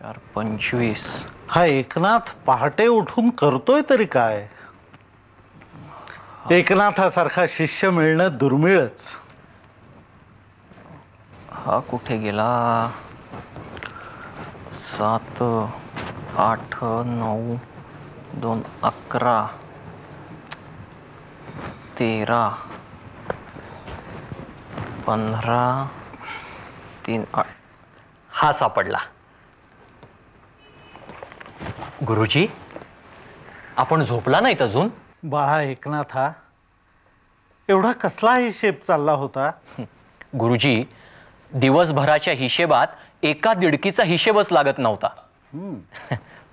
425. हा एकनाथ पहाटे उठून करतोय तरी काय? एकनाथासारखा शिष्य मिळणं दुर्मिळच. हा कुठे गेला? 7, 8, 9, 2, 11, 13, 15, 3, 8. हा सापडला. गुरुजी, आपण झोपला नाहीत अजून? बाळा एकनाथा, एवढा कसला हिशेब चालला होता? गुरुजी, दिवसभराच्या हिशेबात एका दिडकीचा हिशेबच लागत नव्हता.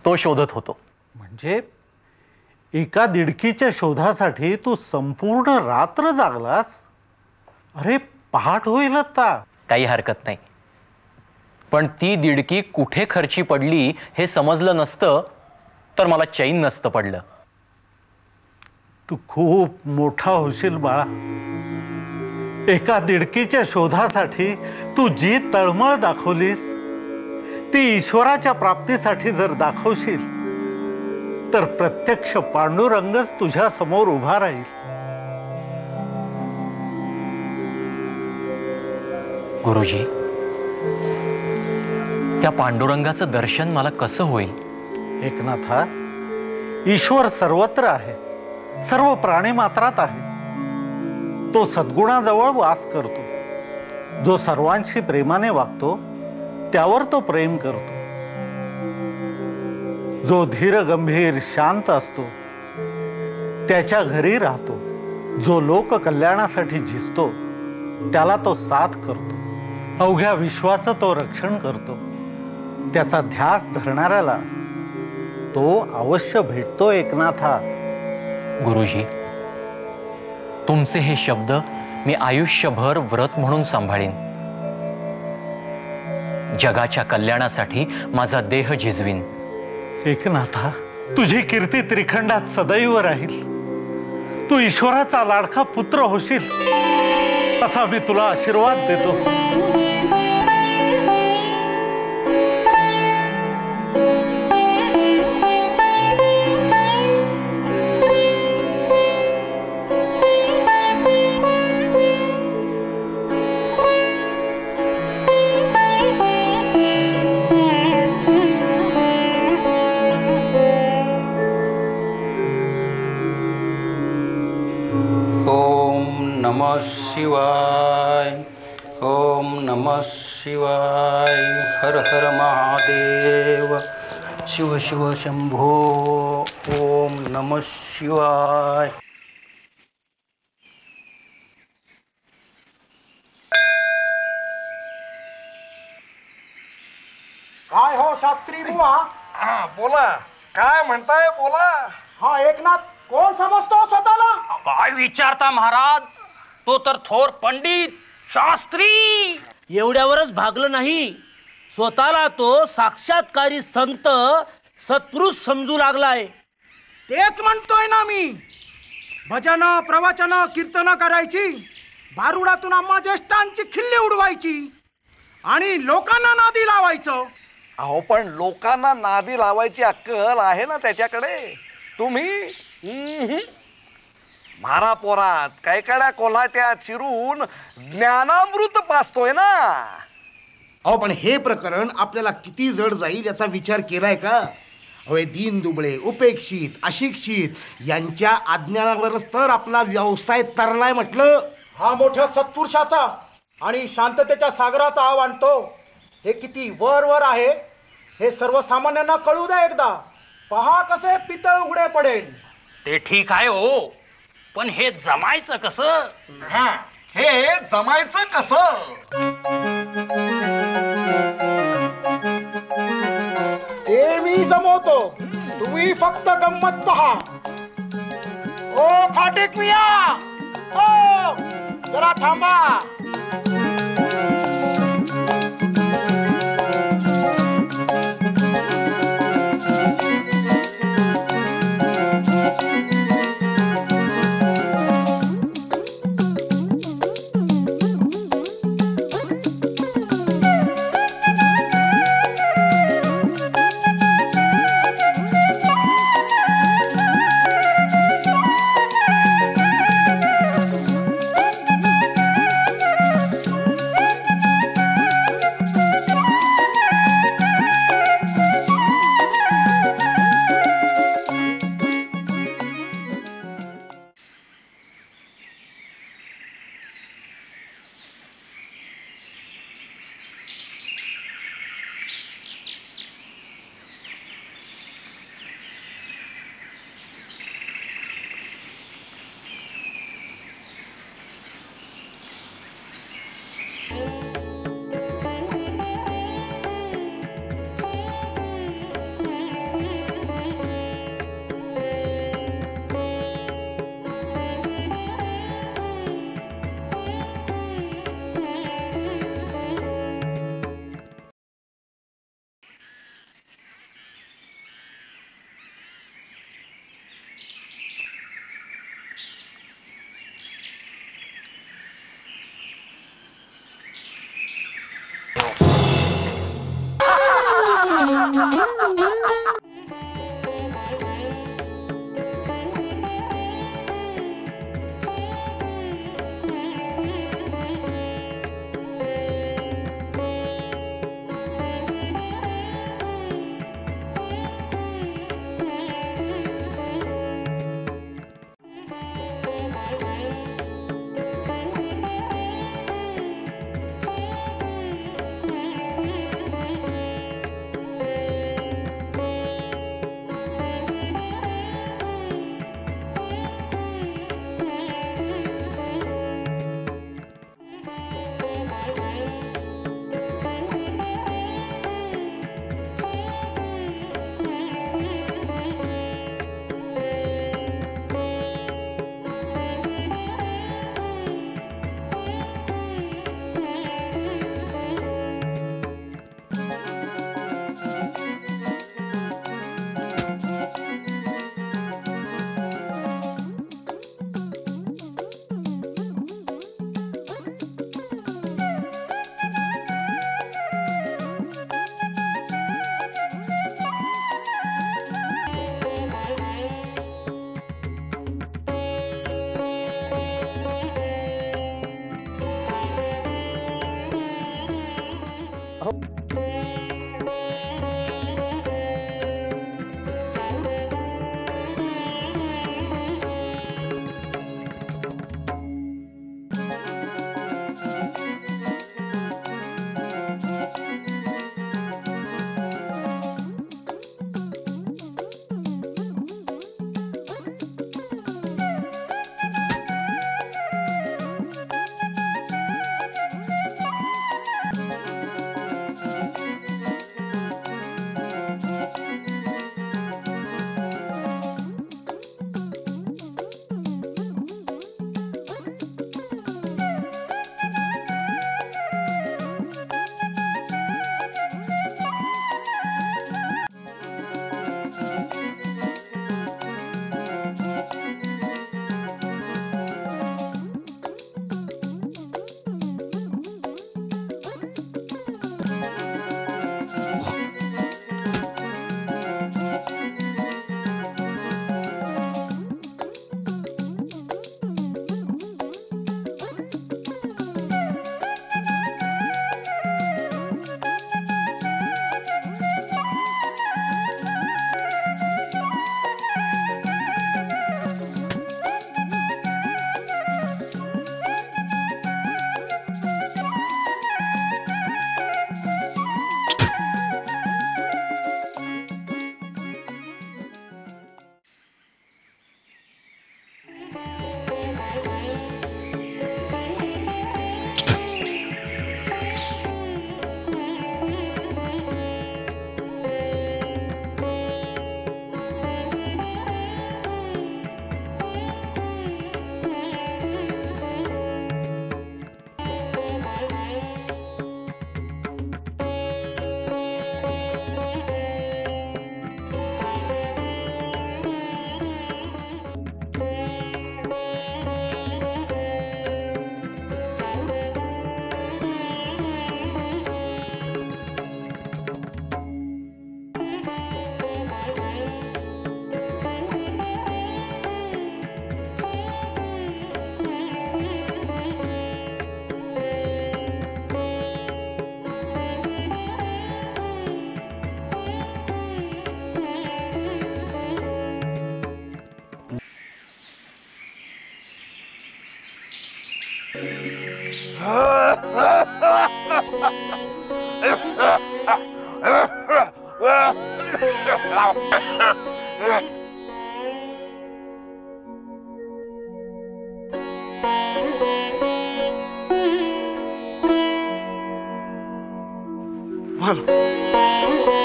तो शोधत होतो. म्हणजे एका दिडकीच्या शोधासाठी तू संपूर्ण रात्र जागलास? अरे पहाट होईल आता. काही हरकत नाही, पण ती दिडकी कुठे खर्ची पडली हे समजलं नसतं तर मला चैन नसतं पडलं. तू खूप मोठा होशील बाळा. एका दिडकीच्या शोधासाठी तू जी तळमळ दाखवलीस ती ईश्वराच्या प्राप्तीसाठी जर दाखवशील तर प्रत्यक्ष पांडुरंगच तुझ्या समोर उभा राहील. गुरुजी, त्या पांडुरंगाचं दर्शन मला कसं होईल? एकनाथा, ईश्वर सर्वत्र आहे, सर्व प्राणी मात्रात आहे. तो सद्गुणाजवळ वास करतो. जो सर्वांशी प्रेमाने वागतो त्यावर तो प्रेम करतो. जो धीर गंभीर शांत असतो त्याच्या घरी राहतो. जो लोक कल्याणासाठी झिजतो त्याला तो साथ करतो. अवघ्या विश्वाचं तो रक्षण करतो. त्याचा ध्यास धरणाऱ्याला तो अवश्य भेटतो. एकनाथा, गुरुजी, तुमचे हे शब्द मी आयुष्यभर व्रत म्हणून सांभाळीन. जगाच्या कल्याणासाठी माझा देह झिजवीन. एकनाथा, तुझी कीर्ती त्रिखंडात सदैव राहील. तू ईश्वराचा लाडका पुत्र होशील असा मी तुला आशीर्वाद देतो. नमः शिवाय. ओम नमः शिवाय. हर हर महादेव. शिव शिव शंभो. ओम नमः शिवाय. काय हो शास्त्री बुवा? हा बोला, काय म्हणताय बोला. हा एकनाथ कोण समजतो स्वतःला? काय विचारता महाराज, तो तर थोर पंडित शास्त्री. एवढ्यावरच भागलं नाही, स्वतःला तो साक्षात्कारी संत सत्पुरुष समजू लागलाय. तेच म्हणतोय ना मी. भजन प्रवचन कीर्तन करायची, भारुडातून आम्हा ज्येष्ठांची खिल्ली उडवायची आणि लोकांना नादी लावायचं. अहो पण लोकांना नादी लावायची अक्कल आहे ना त्याच्याकडे. तुम्ही मारा पोरात कैकड्या कोल्हाट्या चिरून ज्ञानामृत पाचतोय ना. अहो पण हे प्रकरण आपल्याला किती जड जाईल याचा विचार केलाय का? अहो दीन दुबळे, उपेक्षित, अशिक्षित यांच्या अज्ञानावरच तर आपला व्यवसाय तरलाय म्हटलं. हा मोठ्या सत्पुरुषाचा आणि शांततेच्या सागराचा आव्हान तो हे किती वर वर आहे हे सर्वसामान्यांना कळू द्या एकदा. पहा कसे पितळ उघडे पडेल. ते ठीक आहे हो, पण हे जमायचं कसं? हा, हे जमायचं कसं? ते मी जमवतो, तुम्ही फक्त गंमत पहा. ओ खाटेक मिया, ओ जरा थांबा.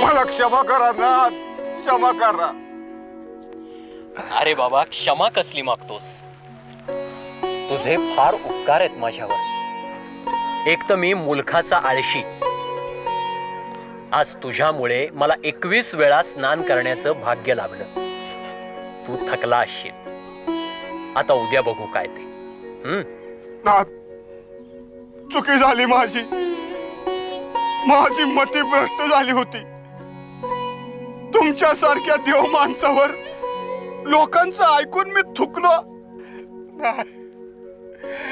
मला क्षमा करा नाथ, क्षमा करा. अरे बाबा, क्षमा कसली मागतोस? तुझे फार उपकार आहेत माझ्यावर. एक तर मी मुलखाचा आळशी. आज तुझ्यामुळे मला 21 वेळा स्नान करण्याचं भाग्य लाभलं. तू थकला असशील. आता उद्या बघू काय ते. नाथ, चुकी झाली माझी. माझी मती भ्रष्ट झाली होती. तुमच्यासारख्या देव माणसावर लोकांचं ऐकून मी थुकलो. नाही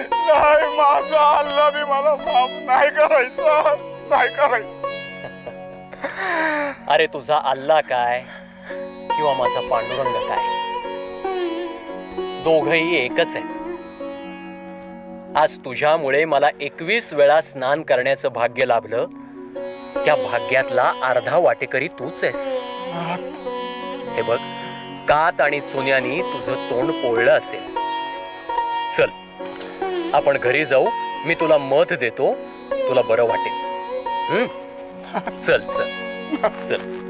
नाही, माझा अल्लाह बी मला माफ नाही करायचा, नाही करायचा. अरे तुझा अल्लाह काय किंवा माझा पांडुरंग काय, दोघही एकच आहे. आज तुझ्यामुळे मला 21 वेळा स्नान करण्याचं भाग्य लाभलं. त्या भाग्यातला अर्धा वाटेकरी तूच आहेस. हे बघ, कात आणि चुन्यानी तुझं तोंड पोळलं असेल. चल आपण घरी जाऊ, मी तुला मध देतो, तुला बरं वाटेल. चल चल चल.